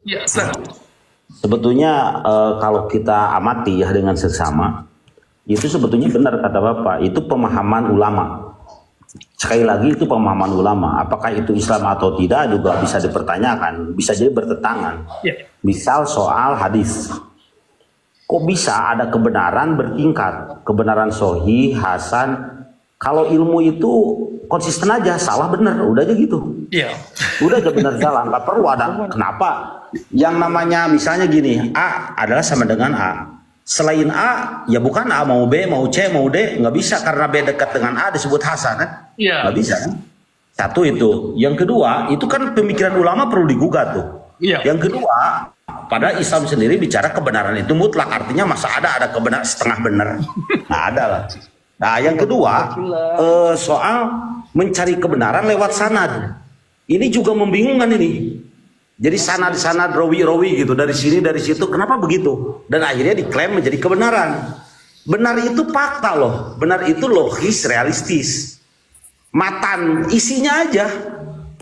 Ya, silakan. Sebetulnya kalau kita amati ya dengan seksama, itu sebetulnya benar kata Bapak, itu pemahaman ulama. Sekali lagi itu pemahaman ulama. Apakah itu Islam atau tidak juga bisa dipertanyakan, bisa jadi bertentangan. Ya. Misal soal hadis. Kok bisa ada kebenaran bertingkat? Kebenaran sohi, hasan. Kalau ilmu itu konsisten aja, salah benar, udah aja gitu. Iya. Udah aja benar salah, nggak perlu ada kenapa. Yang namanya misalnya gini, A adalah sama dengan A. Selain A, ya bukan A, mau B, mau C, mau D, nggak bisa karena B dekat dengan A disebut hasan kan? Iya. Nggak bisa kan? Satu itu. Yang kedua, itu kan pemikiran ulama perlu digugat tuh. Iya. Yang kedua, pada Islam sendiri bicara kebenaran itu mutlak, artinya masa ada kebenaran setengah benar? Nggak ada lah. Nah, yang kedua, soal mencari kebenaran lewat sanad. Ini juga membingungkan ini. Jadi sanad rawi gitu, dari sini dari situ, kenapa begitu? Dan akhirnya diklaim menjadi kebenaran. Benar itu fakta loh, benar itu logis, realistis. Matan isinya aja.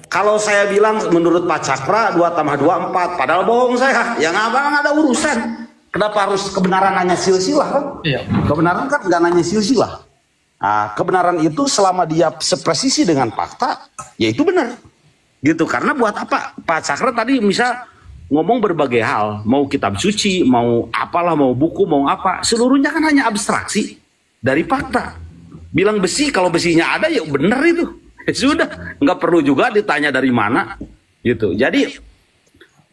Kalau saya bilang menurut Pak Cakra 2 tambah 2 4, padahal bohong saya. Yang abang ada urusan. Kenapa harus kebenaran hanya silsilah kan? Iya. Kebenaran kan nggak nanya silsilah. Nah, kebenaran itu selama dia sepresisi dengan fakta, ya itu benar. Gitu, karena buat apa? Pak Cakra tadi misal ngomong berbagai hal, mau kitab suci, mau apalah, mau buku, mau apa, seluruhnya kan hanya abstraksi dari fakta. Bilang besi, kalau besinya ada ya benar itu. Sudah, nggak perlu juga ditanya dari mana. Gitu. Jadi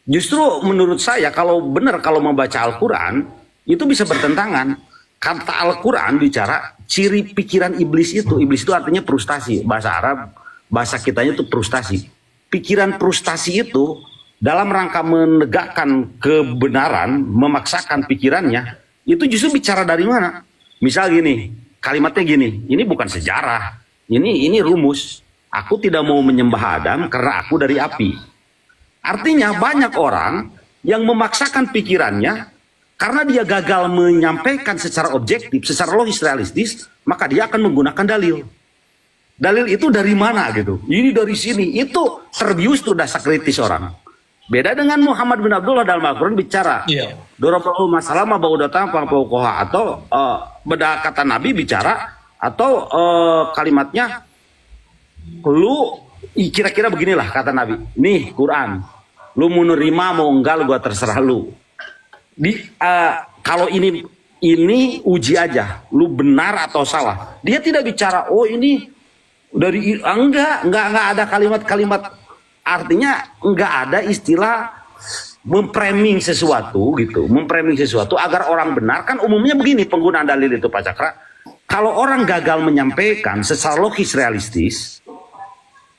justru menurut saya kalau benar kalau membaca Al-Quran itu bisa bertentangan. Kata Al-Quran bicara ciri pikiran iblis itu artinya frustasi. Bahasa Arab, bahasa kitanya itu frustasi. Pikiran frustasi itu dalam rangka menegakkan kebenaran, memaksakan pikirannya, itu justru bicara dari mana? Misal gini, kalimatnya gini, ini bukan sejarah, ini rumus. Aku tidak mau menyembah Adam karena aku dari api. Artinya banyak orang yang memaksakan pikirannya karena dia gagal menyampaikan secara objektif, secara logis realistis, maka dia akan menggunakan dalil. Dalil itu dari mana gitu? Ini dari sini. Itu terbius tuh dasar kritis orang. Beda dengan Muhammad bin Abdullah dalam Al-Quran bicara. Iya. Doroblahu masalah ma bau datang pangpaukoha, atau beda kata Nabi bicara, atau kalimatnya lu kira-kira beginilah kata Nabi. Nih Quran. Lu mau nerima mau enggak gua terserah lu. Kalau ini uji aja, lu benar atau salah. Dia tidak bicara oh ini dari enggak ada kalimat-kalimat, artinya enggak ada istilah memframing sesuatu gitu, memframing sesuatu agar orang benar. Kan umumnya begini penggunaan dalil itu Pak Cakra. Kalau orang gagal menyampaikan secara logis realistis,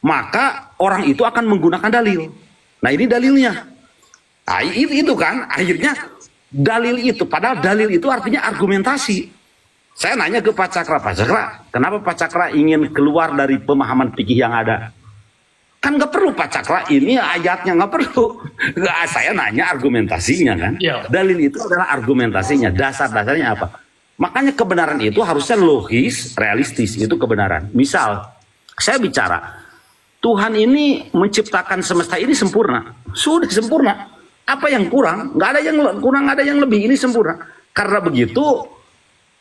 maka orang itu akan menggunakan dalil. Nah ini dalilnya. Nah, itu kan akhirnya dalil itu, padahal dalil itu artinya argumentasi. Saya nanya ke Pak Cakra, kenapa Pak Cakra ingin keluar dari pemahaman fikih yang ada? Kan nggak perlu Pak Cakra, ini ayatnya nggak perlu. Nggak, saya nanya argumentasinya kan. Ya. Dalil itu adalah argumentasinya, dasar-dasarnya apa? Makanya kebenaran itu harusnya logis, realistis, itu kebenaran. Misal, saya bicara, Tuhan ini menciptakan semesta ini sempurna. Sudah sempurna. Apa yang kurang? Nggak ada yang kurang, ada yang lebih. Ini sempurna. Karena begitu,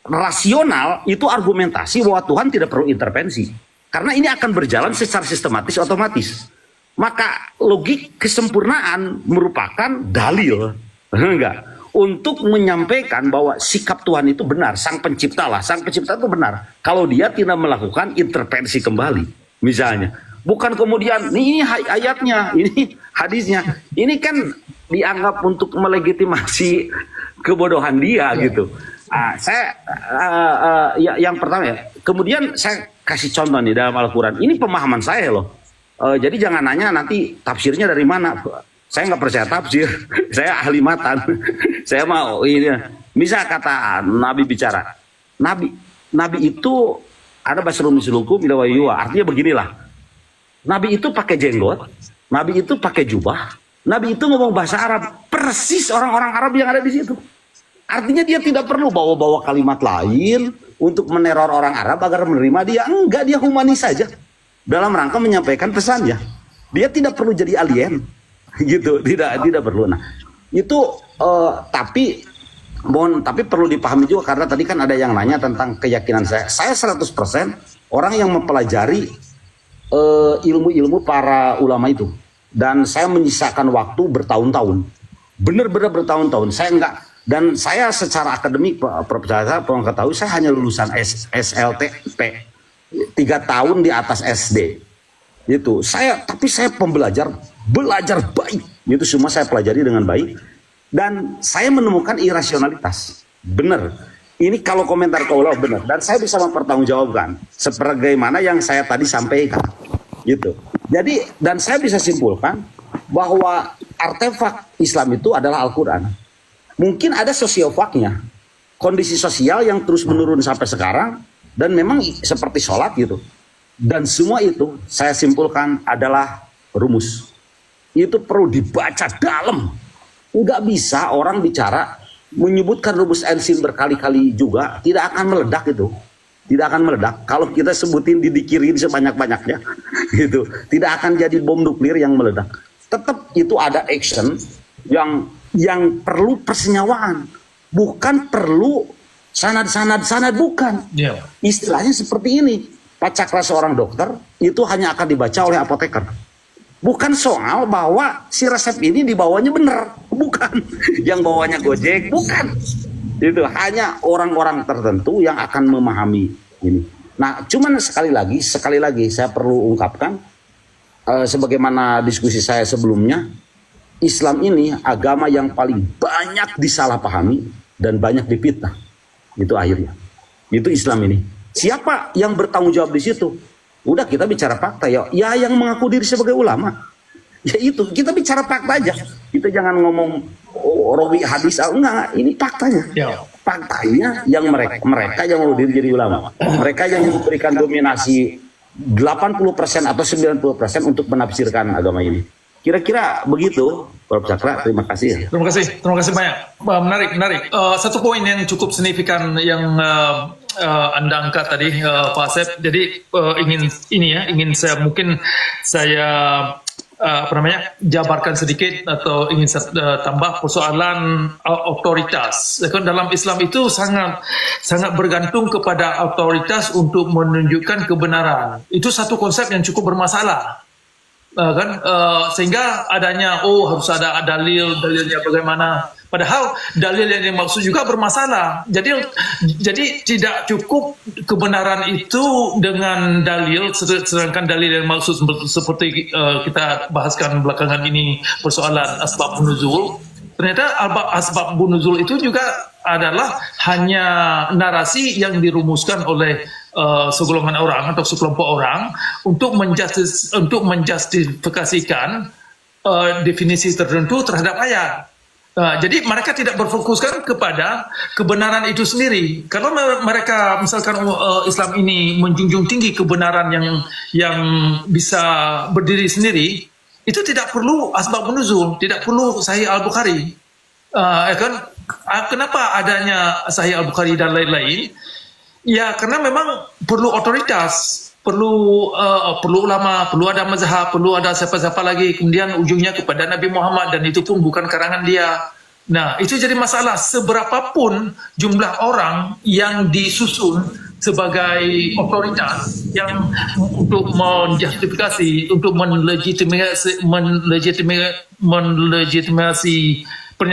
rasional itu argumentasi bahwa Tuhan tidak perlu intervensi. Karena ini akan berjalan secara sistematis otomatis. Maka logik kesempurnaan merupakan dalil. Enggak. Untuk menyampaikan bahwa sikap Tuhan itu benar. Sang pencipta itu benar. Kalau dia tidak melakukan intervensi kembali. Misalnya. Bukan kemudian, ini ayatnya, ini hadisnya. Ini kan dianggap untuk melegitimasi kebodohan dia gitu. Yang pertama ya. Kemudian saya kasih contoh nih dalam Al-Quran. Ini pemahaman saya loh. Jadi jangan nanya nanti tafsirnya dari mana. Saya nggak percaya tafsir. Saya ahli matan. Saya mau ini. Misal kata Nabi bicara. Nabi itu ada basrum mislukum ila wayuwa. Artinya beginilah. Nabi itu pakai jenggot. Nabi itu pakai jubah. Nabi itu ngomong bahasa Arab. Persis orang-orang Arab yang ada di situ. Artinya dia tidak perlu bawa-bawa kalimat lain untuk meneror orang Arab agar menerima dia. Enggak, dia humanis saja. Dalam rangka menyampaikan pesannya. Dia tidak perlu jadi alien. gitu, tidak perlu. Nah, itu tapi perlu dipahami juga, karena tadi kan ada yang nanya tentang keyakinan saya. Saya 100% orang yang mempelajari ilmu-ilmu para ulama itu, dan saya menyisakan waktu bertahun-tahun, benar-benar bertahun-tahun. Saya enggak, dan saya secara akademik, Profesor, ketahui saya hanya lulusan SLTP 3 tahun di atas SD. Itu tapi saya belajar baik. Itu semua saya pelajari dengan baik, dan saya menemukan irasionalitas. Benar. Ini kalau komentar ke ulama benar, dan saya bisa mempertanggungjawabkan sebagaimana yang saya tadi sampaikan. Gitu. Jadi, dan saya bisa simpulkan bahwa artefak Islam itu adalah Al-Quran. Mungkin ada sosiofaknya, kondisi sosial yang terus menurun sampai sekarang, dan memang seperti sholat gitu. Dan semua itu saya simpulkan adalah rumus. Itu perlu dibaca dalam. Nggak bisa orang bicara menyebutkan rumus Einstein berkali-kali juga, tidak akan meledak itu. Tidak akan meledak. Kalau kita sebutin didikirin sebanyak-banyaknya, gitu, tidak akan jadi bom nuklir yang meledak. Tetap itu ada action yang perlu persenyawaan, bukan perlu sanad, bukan. Yeah. Istilahnya seperti ini. Pak Cakra seorang dokter itu hanya akan dibaca oleh apoteker. Bukan soal bahwa si resep ini dibawanya benar, bukan. Yang bawanya Gojek, bukan. Itu hanya orang-orang tertentu yang akan memahami ini. Nah, cuman sekali lagi saya perlu ungkapkan, sebagaimana diskusi saya sebelumnya, Islam ini agama yang paling banyak disalahpahami dan banyak difitnah. Itu akhirnya. Itu Islam ini. Siapa yang bertanggung jawab di situ? Udah, kita bicara fakta ya. Ya, yang mengaku diri sebagai ulama. Ya itu, kita bicara fakta aja. Kita jangan ngomong rawi hadis, enggak, ini faktanya. Ya. Faktanya yang mereka yang mau diri jadi ulama. Mereka yang memberikan dominasi 80% atau 90% untuk menafsirkan agama ini. Kira-kira begitu, Prof. Cakra. Terima kasih. Terima kasih banyak. Menarik. Satu poin yang cukup signifikan yang Anda angkat tadi, Pak Asep. Jadi ingin saya jabarkan sedikit, atau ingin tambah persoalan otoritas. Dalam Islam itu sangat bergantung kepada otoritas untuk menunjukkan kebenaran. Itu satu konsep yang cukup bermasalah. Sehingga adanya harus ada dalilnya bagaimana, padahal dalil yang dimaksud juga bermasalah. Jadi tidak cukup kebenaran itu dengan dalil, sedangkan dalil yang maksud seperti kita bahaskan belakangan ini, persoalan asbabun nuzul. Ternyata asbabun nuzul itu juga adalah hanya narasi yang dirumuskan oleh segolongan orang atau sekelompok orang untuk menjustifikasikan definisi tertentu terhadap ayat. Jadi mereka tidak berfokuskan kepada kebenaran itu sendiri. Kalau mereka misalkan Islam ini menjunjung tinggi kebenaran yang bisa berdiri sendiri, itu tidak perlu asbabun nuzul, tidak perlu Sahih Al-Bukhari. Kenapa adanya Sahih Al-Bukhari dan lain-lain? Ya, karena memang perlu otoritas, perlu ulama, perlu ada mazhab, perlu ada siapa-siapa lagi, kemudian ujungnya kepada Nabi Muhammad, dan itu pun bukan karangan dia. Nah, itu jadi masalah. Seberapapun jumlah orang yang disusun sebagai otoritas yang untuk menjustifikasi, untuk melegitimasi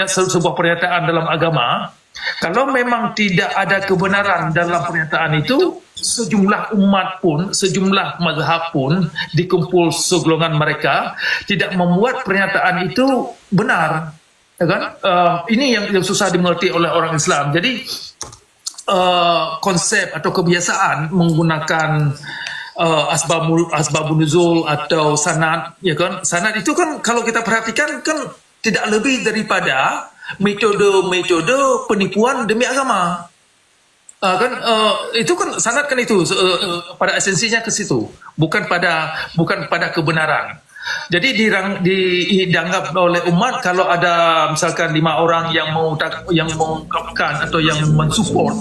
sebuah pernyataan dalam agama. Kalau memang tidak ada kebenaran dalam pernyataan itu, sejumlah umat pun, sejumlah mazhab pun, dikumpul segolongan mereka, tidak membuat pernyataan itu benar. Ini yang susah dimengerti oleh orang Islam. Jadi konsep atau kebiasaan menggunakan asbabun nuzul atau sanad, sanad itu kan kalau kita perhatikan kan tidak lebih daripada metode penipuan demi agama. Itu kan sanad kan itu pada esensinya ke situ, bukan pada kebenaran. Jadi dianggap oleh umat kalau ada misalkan 5 orang yang mengungkapkan atau yang mensupport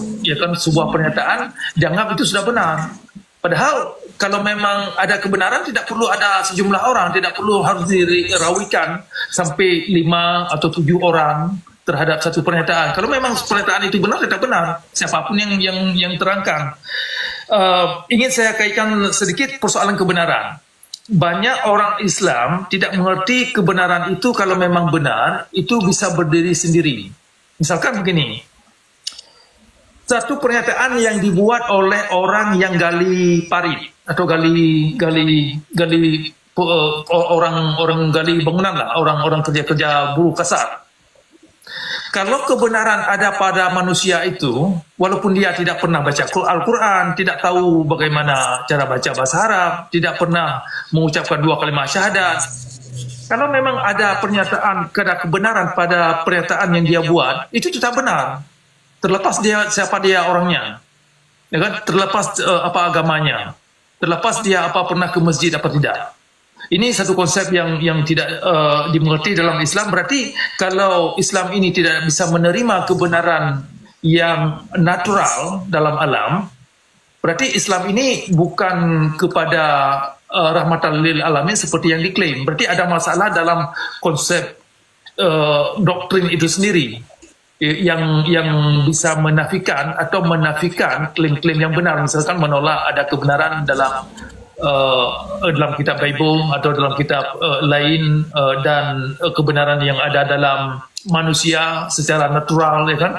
sebuah pernyataan, dianggap itu sudah benar. Padahal kalau memang ada kebenaran tidak perlu ada sejumlah orang, tidak perlu harus dirawikan sampai 5 atau 7 orang terhadap satu pernyataan. Kalau memang pernyataan itu benar, tidak benar. Siapapun yang terangkan. Ingin saya kaitkan sedikit persoalan kebenaran. Banyak orang Islam tidak mengerti kebenaran itu kalau memang benar, itu bisa berdiri sendiri. Misalkan begini, satu pernyataan yang dibuat oleh orang yang gali parit atau gali orang gali bangunan lah, orang kerja buruh kasar. Kalau kebenaran ada pada manusia itu, walaupun dia tidak pernah baca Al-Quran, tidak tahu bagaimana cara baca bahasa Arab, tidak pernah mengucapkan 2 kalimat syahadat, kalau memang ada pernyataan, ada kebenaran pada pernyataan yang dia buat, itu tetap benar. Terlepas dia siapa dia orangnya, ya kan? Terlepas apa agamanya, terlepas dia apa pernah ke masjid apa tidak. Ini satu konsep yang tidak dimengerti dalam Islam. Berarti kalau Islam ini tidak bisa menerima kebenaran yang natural dalam alam, berarti Islam ini bukan kepada rahmatan lil alamin seperti yang diklaim. Berarti ada masalah dalam konsep doktrin itu sendiri yang bisa menafikan atau menafikan klaim-klaim yang benar. Misalkan menolak ada kebenaran dalam kitab Bible atau dalam kitab lain dan kebenaran yang ada dalam manusia secara natural, ya kan?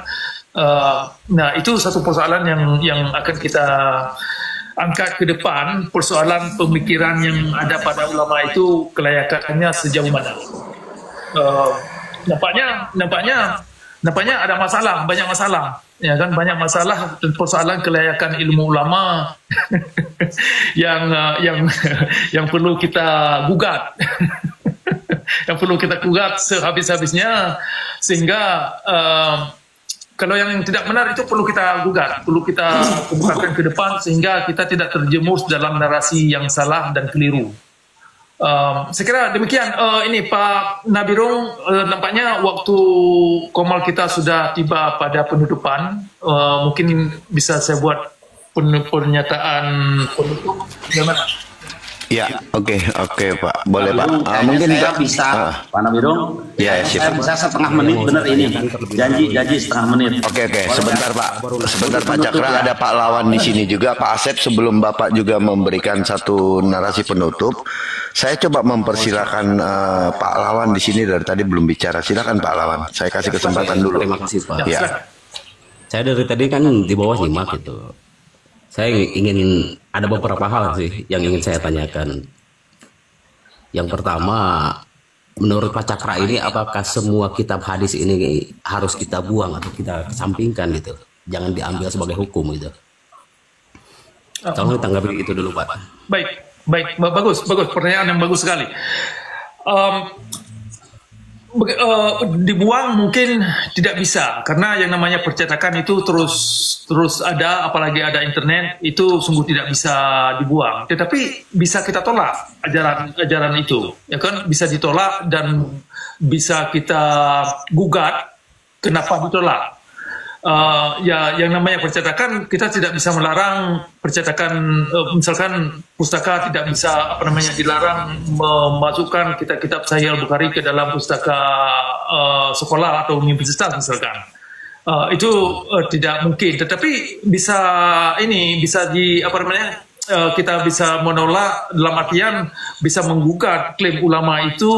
Nah, itu satu persoalan yang akan kita angkat ke depan, persoalan pemikiran yang ada pada ulama itu kelayakannya sejauh mana. Nampaknya ada masalah, banyak masalah. Ya kan, banyak masalah dan persoalan kelayakan ilmu ulama yang perlu kita gugat. Yang perlu kita gugat sehabis-habisnya, sehingga kalau yang tidak benar itu perlu kita gugat, perlu kita kemukakan ke depan sehingga kita tidak terjemus dalam narasi yang salah dan keliru. Saya kira demikian. Ini Pak Nabirung, nampaknya waktu komal kita sudah tiba pada penutupan. Mungkin bisa saya buat pernyataan penutup. Bagaimana? Ya, oke Pak, boleh Pak. Mungkin saya bisa, Pak Nabirung. Ya, saya bisa setengah menit, benar ini. Janji setengah menit. Oke, sebentar Pak Cakra, ada Pak Lawan di sini juga. Pak Asep, sebelum Bapak juga memberikan satu narasi penutup, saya coba mempersilakan Pak Lawan di sini dari tadi belum bicara. Silakan Pak Lawan, saya kasih kesempatan dulu. Terima kasih Pak. Ya. Saya dari tadi kan di bawah nyimak gitu. Saya ingin ada beberapa hal sih yang ingin saya tanyakan. Yang pertama, menurut Pak Cakra ini apakah semua kitab hadis ini harus kita buang atau kita kesampingkan gitu? Jangan diambil sebagai hukum gitu. Tolong ditanggapi itu dulu Pak. Baik, bagus, pertanyaan yang bagus sekali. Dibuang mungkin tidak bisa, karena yang namanya percetakan itu terus ada, apalagi ada internet, itu sungguh tidak bisa dibuang. Tetapi bisa kita tolak ajaran itu, ya kan? Bisa ditolak dan bisa kita gugat kenapa ditolak. Ya, yang namanya percetakan, kita tidak bisa melarang percetakan. Misalkan pustaka tidak bisa dilarang memasukkan kitab-kitab Sahih Al-Bukhari ke dalam pustaka sekolah atau universitas misalkan. Itu tidak mungkin. Tetapi bisa kita bisa menolak dalam artian bisa menggugat klaim ulama itu,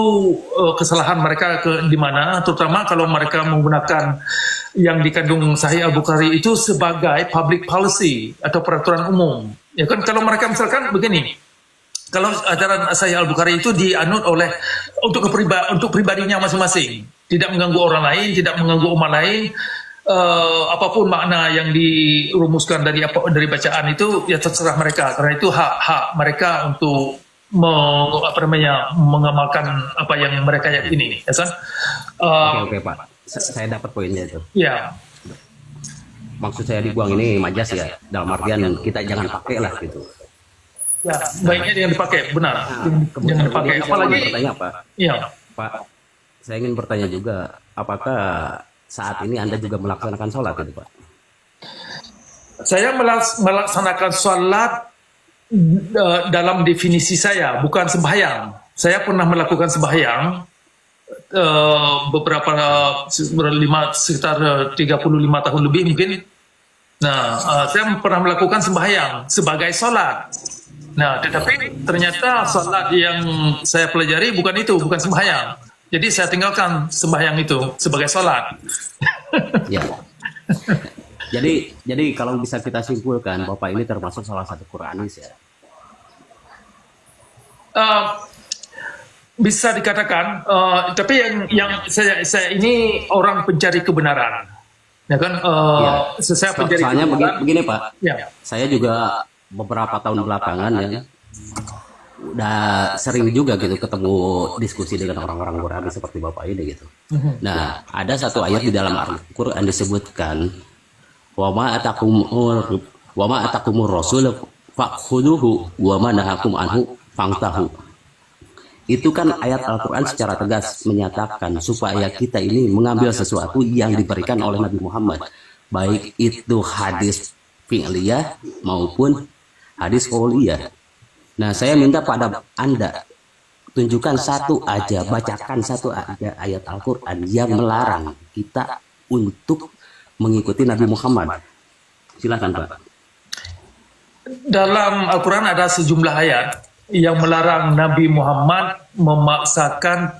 kesalahan mereka di mana, terutama kalau mereka menggunakan yang dikandung Sahih Al-Bukhari itu sebagai public policy atau peraturan umum. Ya kan, kalau mereka misalkan begini, kalau ajaran Sahih Al-Bukhari itu dianut oleh untuk pribadinya masing-masing, tidak mengganggu orang lain, tidak mengganggu umat lain, apapun makna yang dirumuskan dari bacaan itu ya terserah mereka, karena itu hak mereka untuk mengamalkan apa yang mereka yakini, ya kan? Oke Pak. Saya dapat poinnya itu. Ya. Maksud saya dibuang ini majas ya, dalam artian kita jangan pakai lah gitu. Ya, baiknya jangan dipakai, benar. Jangan dipakai. Apalagi bertanya Pak. Iya. Pak, saya ingin bertanya juga, apakah saat ini Anda juga melaksanakan sholat itu Pak? Saya melaksanakan sholat dalam definisi saya bukan sembahyang. Saya pernah melakukan sembahyang beberapa sekitar 35 tahun lebih mungkin. Nah, saya pernah melakukan sembahyang sebagai sholat. Nah, tetapi ternyata sholat yang saya pelajari bukan itu, bukan sembahyang. Jadi saya tinggalkan sembahyang itu sebagai sholat. Ya. Jadi kalau bisa kita simpulkan, Bapak ini termasuk salah satu Quranis ya. Bisa dikatakan, tapi yang saya ini orang pencari kebenaran, ya kan? Saya pencari Soalnya kebenaran. begini Pak, Ya. saya juga beberapa tahun belakangan ya, udah sering juga gitu ketemu diskusi dengan orang-orang Qurani seperti Bapak ini gitu. Nah, ada satu ayat di dalam Al-Quran disebutkan, wa ma atakumur rasul fakhuduhu wa ma nahakum anhu fangtahu. Itu kan ayat Al-Quran secara tegas menyatakan supaya kita ini mengambil sesuatu yang diberikan oleh Nabi Muhammad, baik itu hadis fi'liyah maupun hadis qauliyah. Nah, saya minta pada Anda tunjukkan satu aja, bacakan satu aja ayat Al-Quran yang melarang kita untuk mengikuti Nabi Muhammad. Silakan Pak. Dalam Al-Quran ada sejumlah ayat yang melarang Nabi Muhammad memaksakan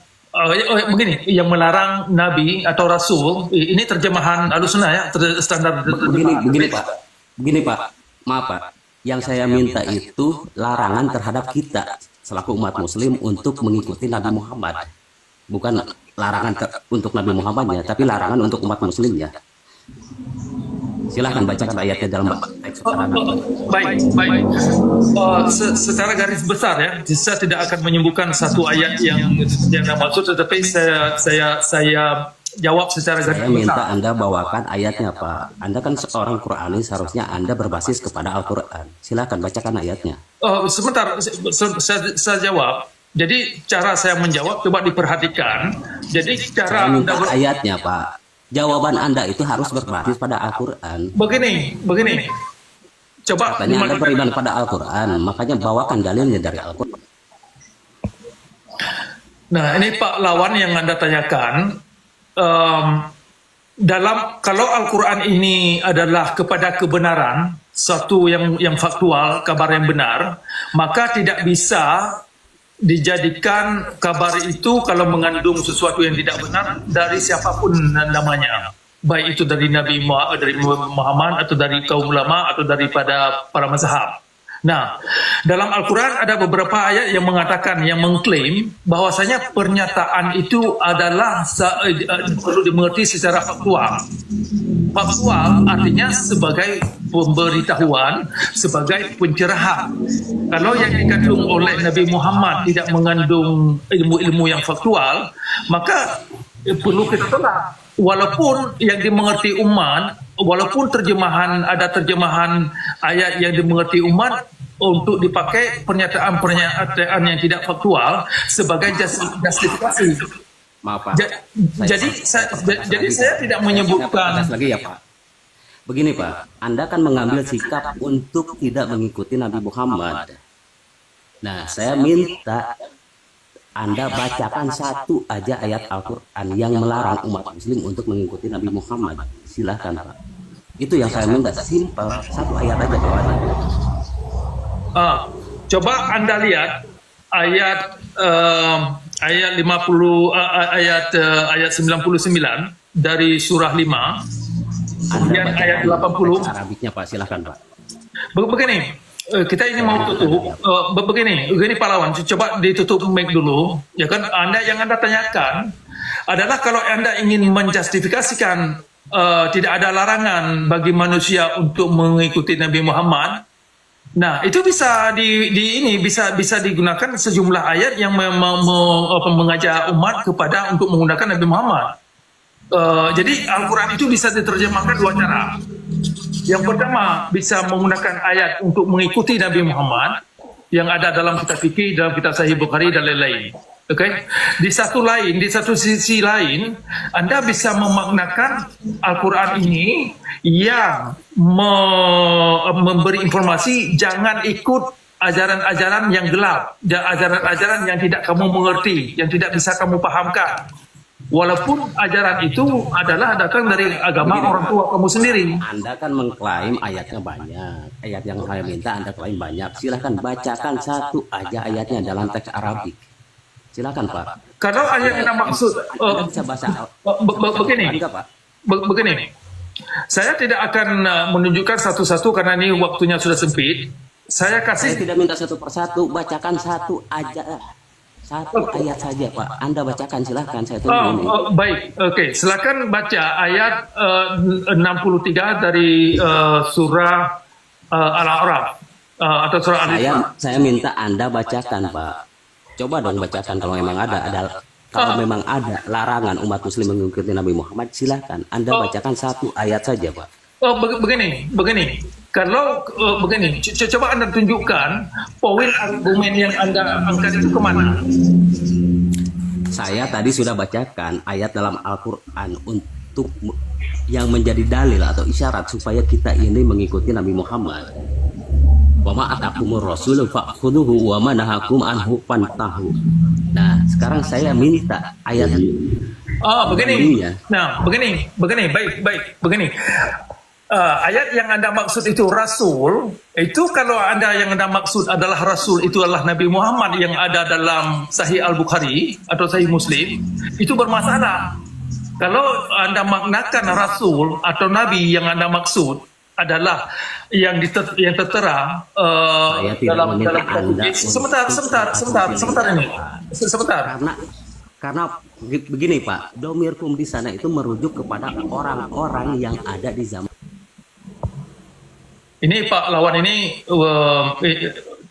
begini, yang melarang Nabi atau Rasul. Ini terjemahan Ahlussunnah ya, standar terjemahan. Begini Pak, maaf Pak. Yang saya minta itu larangan terhadap kita selaku umat Muslim untuk mengikuti Nabi Muhammad, bukan larangan untuk Nabi Muhammadnya, tapi larangan untuk umat Muslimnya. Silahkan bacakan ayatnya dalam teks. Baik. Secara garis besar ya, saya tidak akan menyebutkan satu ayat yang maksud, tetapi saya jawab secara garis besar. Saya minta Anda bawakan ayatnya Pak. Anda kan seorang Quranis, seharusnya Anda berbasis kepada Al-Quran. Silahkan bacakan ayatnya. Sebentar, saya jawab. Jadi cara saya menjawab coba diperhatikan. Jadi cara saya minta ayatnya Pak. Jawaban Anda itu harus berbasis pada Al-Quran. Begini. Coba katanya Anda beriman pada Al-Quran, makanya bawakan dalilnya dari Al-Quran. Nah, ini Pak Lawan yang Anda tanyakan, kalau Al-Quran ini adalah kepada kebenaran, satu yang faktual, kabar yang benar, maka tidak bisa dijadikan kabar itu kalau mengandung sesuatu yang tidak benar dari siapapun namanya, baik itu dari Nabi Muhammad atau dari kaum ulama atau daripada para mazhab. Nah, dalam Al-Quran ada beberapa ayat yang mengatakan, yang mengklaim bahwasanya pernyataan itu adalah perlu dimengerti secara faktual. Faktual artinya sebagai pemberitahuan, sebagai pencerahan. Kalau yang dikandung oleh Nabi Muhammad tidak mengandung ilmu-ilmu yang faktual, maka perlu kita tolak. Walaupun yang dimengerti umat, walaupun ada terjemahan ayat yang dimengerti umat untuk dipakai pernyataan yang tidak faktual sebagai justifikasi. Maaf Pak. Jadi saya tidak menyebutkan lagi ya Pak. Begini Pak, Anda kan mengambil sikap untuk tidak mengikuti Nabi Muhammad. Nah, saya minta Anda bacakan satu aja ayat Al-Quran yang melarang umat Muslim untuk mengikuti Nabi Muhammad. Silahkan Pak. Itu yang saya minta, simpel, satu ayat aja kawan. Coba Anda lihat ayat 50 ayat 99 dari surah 5. Kemudian ayat 80. Arabiknya Pak, silahkan Pak. Begini, kita ini mau tutup. Begini Pak Lawan, coba ditutup mic dulu. Ya kan, yang Anda tanyakan adalah kalau Anda ingin menjustifikasikan tidak ada larangan bagi manusia untuk mengikuti Nabi Muhammad. Nah, itu bisa bisa digunakan sejumlah ayat yang mengajak umat kepada untuk menggunakan Nabi Muhammad. Jadi Al-Quran itu bisa diterjemahkan dua cara. Yang pertama bisa menggunakan ayat untuk mengikuti Nabi Muhammad yang ada dalam kitab fikih, dalam kitab Sahih Bukhari dan lain-lain. Oke. Di satu sisi lain, Anda bisa memaknakan Al-Quran ini yang memberi informasi jangan ikut ajaran-ajaran yang gelap, ajaran-ajaran yang tidak kamu mengerti, yang tidak bisa kamu pahamkan. Walaupun ajaran itu adalah datang dari agama orang tua kamu sendiri. Anda kan mengklaim ayatnya banyak. Ayat yang saya minta Anda klaim banyak. Silahkan bacakan satu aja ayatnya dalam teks Arabik. Silakan Pak. Kalau ayat yang maksud Anda bisa bahasa begini, Pak. Begini. Saya tidak akan menunjukkan satu-satu karena ini waktunya sudah sempit. Saya Saya tidak minta satu persatu, bacakan satu aja. Satu ayat saja Pak. Anda bacakan silahkan, saya tunggu ini. Baik, oke. Silakan baca ayat 63 dari surah Al-A'raf atau surah Al-Isra. Saya minta Anda bacakan Pak. Coba dong bacakan kalau memang ada kalau memang ada larangan umat muslim mengikuti Nabi Muhammad, silahkan Anda bacakan satu ayat saja Pak. Begini. Kalau begini, coba Anda tunjukkan poin argumen yang Anda angkat itu kemana? Saya tadi sudah bacakan ayat dalam Al-Quran untuk yang menjadi dalil atau isyarat supaya kita ini mengikuti Nabi Muhammad. Wa ma atakumur rasul fa'khudhuhu wa ma nahakum anhu fantahu. Nah, sekarang saya minta ayat begini. Nah, begini. Baik. Begini. Ayat yang Anda maksud itu Rasul, itu kalau yang Anda maksud adalah Rasul, itu adalah Nabi Muhammad yang ada dalam Sahih Al-Bukhari atau Sahih Muslim, itu bermasalah. Kalau Anda maknakan Rasul atau Nabi yang Anda maksud adalah yang tertera dalam sebentar. Karena begini Pak, domirkum di sana itu merujuk kepada orang-orang yang ada di zaman. Ini Pak Lawan ini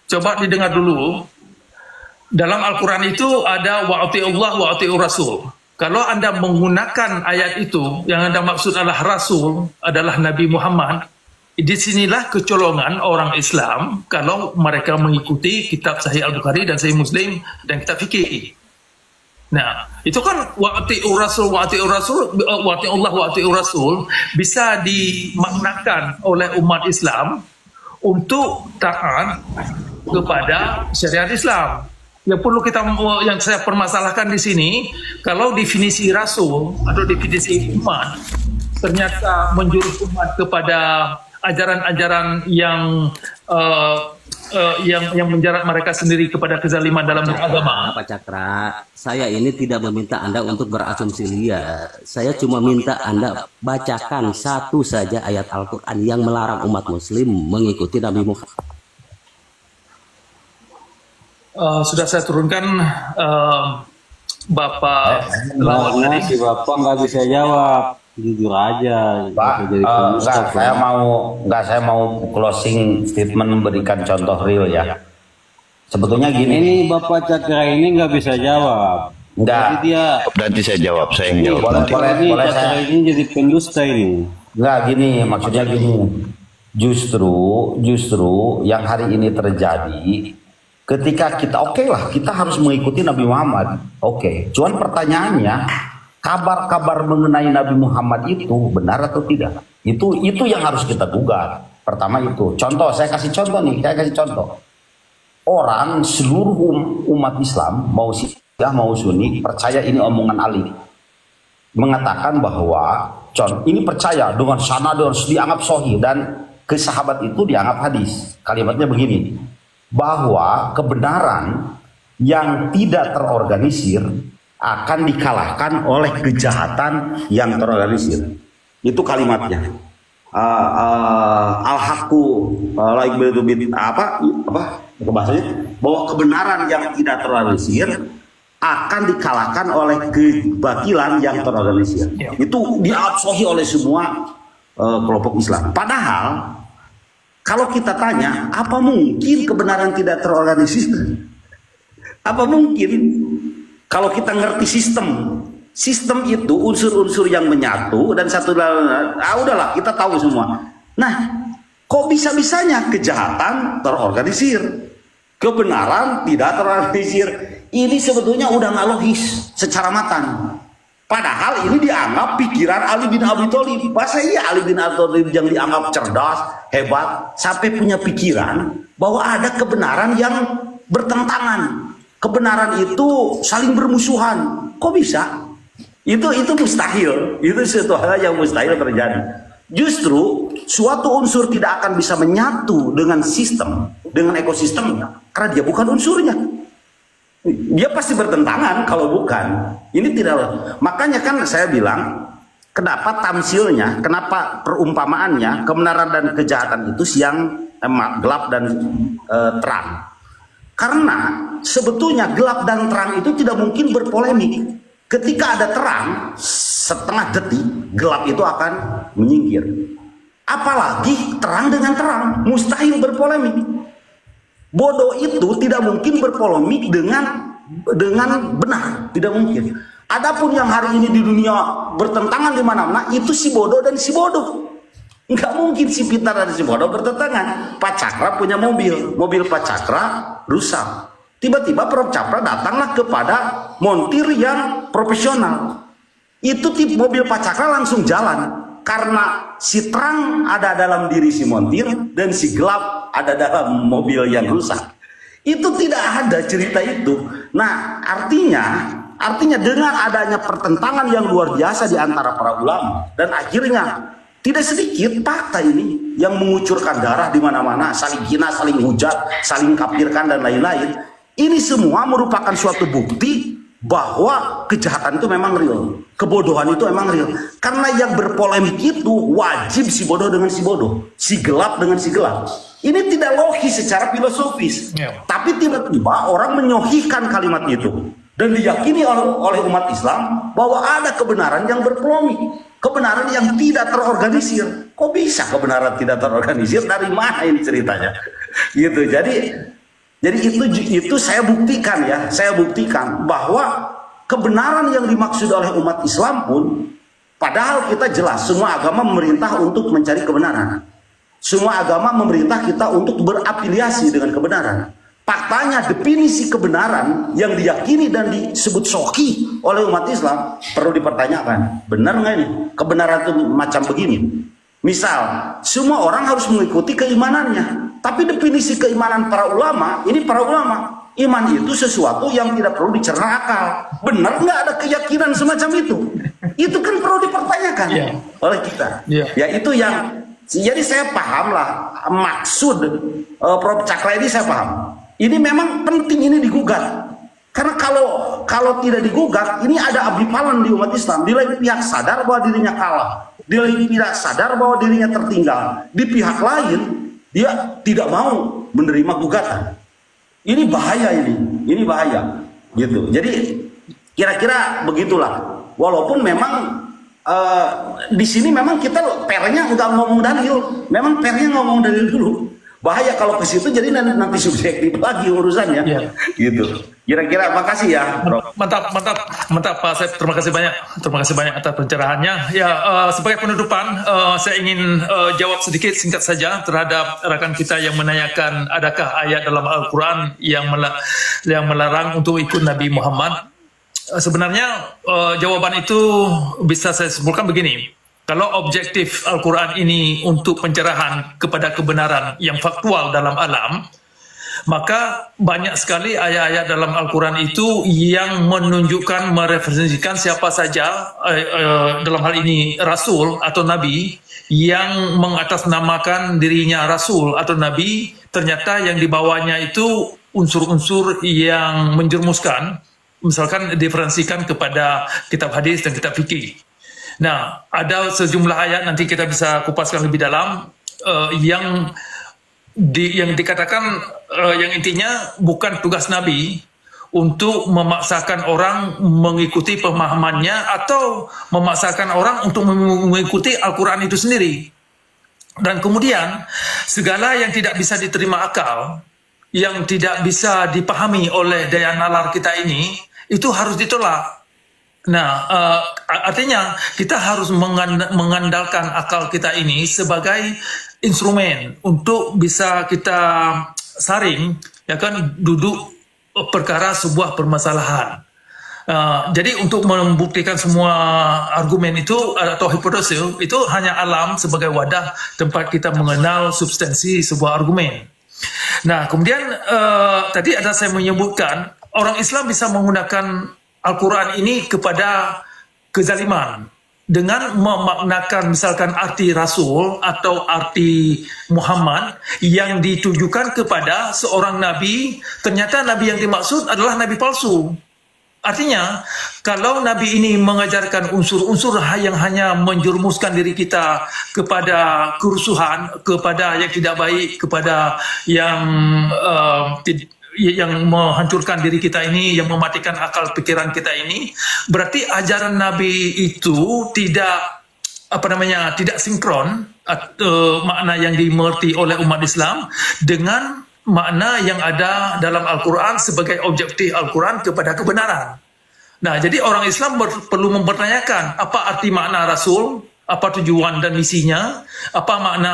coba didengar dulu. Dalam Al-Quran itu ada wa'ati'ullah wa'ati'ur rasul. Kalau Anda menggunakan ayat itu, yang Anda maksud adalah Rasul, adalah Nabi Muhammad, disinilah kecolongan orang Islam kalau mereka mengikuti kitab Sahih Al-Bukhari dan Sahih Muslim dan kitab fikih. Nah, itu kan wa'ati'ur rasul, wa'ati'ullah wa'ati'ur rasul bisa dimaknakan oleh umat Islam untuk taat kepada syariat Islam. Yang perlu yang saya permasalahkan di sini, kalau definisi rasul atau definisi umat ternyata menjurus umat kepada ajaran-ajaran yang menjerat mereka sendiri kepada kezaliman dalam beragama. Pak Cakra, saya ini tidak meminta Anda untuk berasumsi liar. Saya cuma minta Anda bacakan satu saja ayat Al-Quran yang melarang umat muslim mengikuti Nabi Muhammad. Sudah saya turunkan, Bapak. Lawannya si Bapak nggak bisa jawab. Jujur aja Pak, saya mau closing statement memberikan contoh real ya. Sebetulnya gini. Ini Bapak Cakra ini nggak bisa jawab. Enggak. Nanti saya jawab, saya yang jawab. Boleh Cakra ini jadi pendusta ini. Enggak gini, maksudnya gini. Justru yang hari ini terjadi ketika kita lah kita harus mengikuti Nabi Muhammad. Cuman pertanyaannya, kabar-kabar mengenai Nabi Muhammad itu benar atau tidak? Itu yang harus kita gugat. Pertama itu. Contoh, saya kasih contoh. Orang seluruh umat Islam, mau Syiah mau Sunni, percaya ini omongan Ali. Mengatakan bahwa ini percaya dengan sanad harus dianggap sahih dan ke sahabat itu dianggap hadis. Kalimatnya begini, bahwa kebenaran yang tidak terorganisir akan dikalahkan oleh kejahatan yang terorganisir. Itu kalimatnya. Al-haqqu laik bidubit apa bahasanya, bahwa kebenaran yang tidak terorganisir akan dikalahkan oleh kebatilan yang terorganisir. Itu diabsohi oleh semua kelompok Islam. Padahal kalau kita tanya, apa mungkin kebenaran tidak terorganisir? Apa mungkin? Kalau kita ngerti sistem itu unsur-unsur yang menyatu dan satu udahlah kita tahu semua. Nah, kok bisa-bisanya kejahatan terorganisir, kebenaran tidak terorganisir? Ini sebetulnya udah nggak logis secara matang. Padahal ini dianggap pikiran Ali bin Abi Thalib. Masa iya Ali bin Abi Thalib yang dianggap cerdas, hebat, sampai punya pikiran bahwa ada kebenaran yang bertentangan. Kebenaran itu saling bermusuhan. Kok bisa? Itu mustahil. Itu suatu hal yang mustahil terjadi. Justru suatu unsur tidak akan bisa menyatu dengan sistem, dengan ekosistemnya, karena dia bukan unsurnya. Dia pasti bertentangan kalau bukan. Ini tidak. Makanya kan saya bilang, kenapa tamsilnya, kenapa perumpamaannya kebenaran dan kejahatan itu siang, gelap dan terang. Karena sebetulnya gelap dan terang itu tidak mungkin berpolemik. Ketika ada terang, setengah detik gelap itu akan menyingkir. Apalagi terang dengan terang, mustahil berpolemik. Bodoh itu tidak mungkin berpolemik dengan benar, tidak mungkin. Adapun yang hari ini di dunia bertentangan di mana-mana itu si bodoh dan si bodoh. Nggak mungkin si pintar dan si bodoh bertentangan. Pak Cakra punya mobil Pak Cakra rusak. Tiba-tiba Prof Cakra datanglah kepada montir yang profesional. Itu tip mobil Pak Cakra langsung jalan. Karena si terang ada dalam diri si montir dan si gelap ada dalam mobil yang rusak. Itu tidak ada cerita itu. Nah, artinya dengan adanya pertentangan yang luar biasa di antara para ulama, dan akhirnya tidak sedikit fakta ini yang mengucurkan darah di mana-mana, saling hina, saling hujat, saling kafirkan dan lain-lain. Ini semua merupakan suatu bukti bahwa kejahatan itu memang real, kebodohan itu memang real. Karena yang berpolemik itu wajib si bodoh dengan si bodoh, si gelap dengan si gelap. Ini tidak logis secara filosofis. Tapi tiba-tiba orang menyohihkan kalimat itu dan diyakini oleh umat Islam bahwa ada kebenaran yang berpolemik, kebenaran yang tidak terorganisir. Kok bisa kebenaran tidak terorganisir? Dari mana ini ceritanya? Gitu. Jadi itu saya buktikan ya, saya buktikan bahwa kebenaran yang dimaksud oleh umat Islam pun, padahal kita jelas semua agama memerintah untuk mencari kebenaran. Semua agama memerintah kita untuk berafiliasi dengan kebenaran. Faktanya definisi kebenaran yang diyakini dan disebut soki oleh umat Islam perlu dipertanyakan. Benar nggak ini? Kebenaran itu macam begini. Misal, semua orang harus mengikuti keimanannya. Tapi definisi keimanan para ulama, ini para ulama, iman itu sesuatu yang tidak perlu dicerna akal. Benar nggak ada keyakinan semacam itu? Itu kan perlu dipertanyakan oleh kita. Ya itu yang, jadi saya paham lah maksud Prof Cakra ini, saya paham. Ini memang penting ini digugat. Karena kalau tidak digugat, ini ada abipalan di umat Islam. Di lain pihak sadar bahwa dirinya kalah, di lain pihak sadar bahwa dirinya tertinggal, di pihak lain dia tidak mau menerima gugatan. Ini bahaya, ini bahaya, gitu. Jadi kira-kira begitulah. Walaupun memang di sini memang kita pernya nggak ngomong dalil, memang pernya ngomong dalil dulu. Bahaya kalau ke situ jadi nanti subjektif lagi urusannya, gitu. Kira-kira, makasih ya, Bro. Mantap Pak Asep, terima kasih banyak atas pencerahannya. Ya, sebagai penutupan, saya ingin jawab sedikit singkat saja terhadap rekan kita yang menanyakan adakah ayat dalam Al-Quran yang melarang untuk ikut Nabi Muhammad. Sebenarnya jawaban itu bisa saya simpulkan begini. Kalau objektif Al-Quran ini untuk pencerahan kepada kebenaran yang faktual dalam alam, maka banyak sekali ayat-ayat dalam Al-Quran itu yang menunjukkan, mereferensikan siapa saja, dalam hal ini Rasul atau Nabi, yang mengatasnamakan dirinya Rasul atau Nabi, ternyata yang dibawanya itu unsur-unsur yang menjerumuskan, misalkan diferensikan kepada kitab hadis dan kitab fikih. Nah, ada sejumlah ayat nanti kita bisa kupaskan lebih dalam yang dikatakan yang intinya bukan tugas Nabi untuk memaksakan orang mengikuti pemahamannya atau memaksakan orang untuk mengikuti Al-Quran itu sendiri. Dan kemudian segala yang tidak bisa diterima akal, yang tidak bisa dipahami oleh daya nalar kita ini, itu harus ditolak. Nah, artinya kita harus mengandalkan akal kita ini sebagai instrumen untuk bisa kita saring, ya kan, duduk perkara sebuah permasalahan. Jadi untuk membuktikan semua argumen itu atau hipotesis itu hanya alam sebagai wadah tempat kita mengenal substansi sebuah argumen. Nah, kemudian tadi ada saya menyebutkan orang Islam bisa menggunakan Al-Quran ini kepada kezaliman dengan memaknakan misalkan arti Rasul atau arti Muhammad yang ditujukan kepada seorang Nabi, ternyata Nabi yang dimaksud adalah Nabi palsu. Artinya, kalau Nabi ini mengajarkan unsur-unsur yang hanya menjerumuskan diri kita kepada kerusuhan, kepada yang tidak baik, kepada yang menghancurkan diri kita ini, yang mematikan akal pikiran kita ini, berarti ajaran Nabi itu tidak tidak sinkron atau makna yang dimengerti oleh umat Islam dengan makna yang ada dalam Al-Quran sebagai objektif Al-Quran kepada kebenaran. Nah, jadi orang Islam perlu mempertanyakan apa arti makna Rasul, apa tujuan dan misinya, apa makna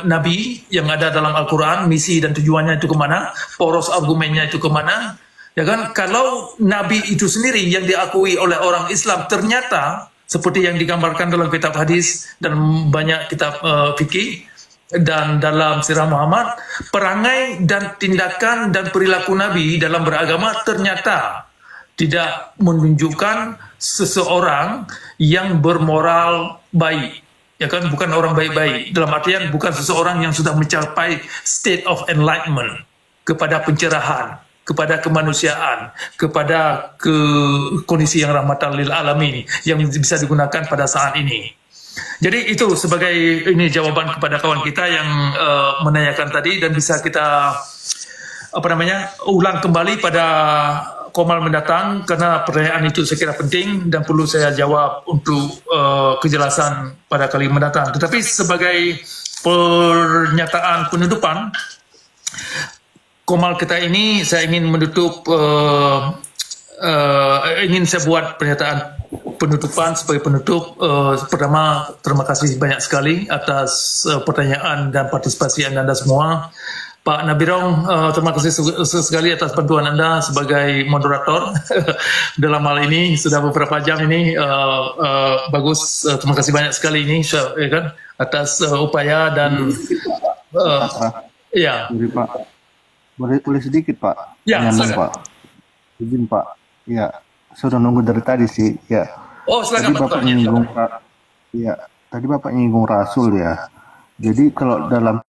Nabi yang ada dalam Al-Quran, misi dan tujuannya itu kemana, poros argumennya itu kemana. Ya kan, kalau Nabi itu sendiri yang diakui oleh orang Islam ternyata seperti yang digambarkan dalam kitab hadis dan banyak kitab fikih, dan dalam sirah Muhammad, perangai dan tindakan dan perilaku Nabi dalam beragama ternyata tidak menunjukkan seseorang yang bermoral baik. Ya kan, bukan orang baik-baik. Dalam artian bukan seseorang yang sudah mencapai state of enlightenment, kepada pencerahan, kepada kemanusiaan, kepada kondisi yang rahmatan lil alamin yang bisa digunakan pada saat ini. Jadi itu sebagai ini jawaban kepada kawan kita yang menanyakan tadi, dan bisa kita ulang kembali pada Komal mendatang karena pertanyaan itu saya kira penting dan perlu saya jawab untuk kejelasan pada kali mendatang. Tetapi sebagai pernyataan penutupan Komal kita ini, saya ingin menutup ingin saya buat pernyataan penutupan sebagai penutup. Pertama, terima kasih banyak sekali atas pertanyaan dan partisipasi Anda semua. Pak Nabirong, terima kasih sekali atas bantuan Anda sebagai moderator dalam hal ini. Sudah beberapa jam ini, bagus. Terima kasih banyak sekali ini, ya kan, atas upaya dan ya. Pak, boleh sedikit Pak? Ya, Pak. Izin Pak. Ya, sudah nunggu dari tadi sih. Ya. Oh, silakan Tadi Bapak nyinggung Rasul ya. Jadi kalau dalam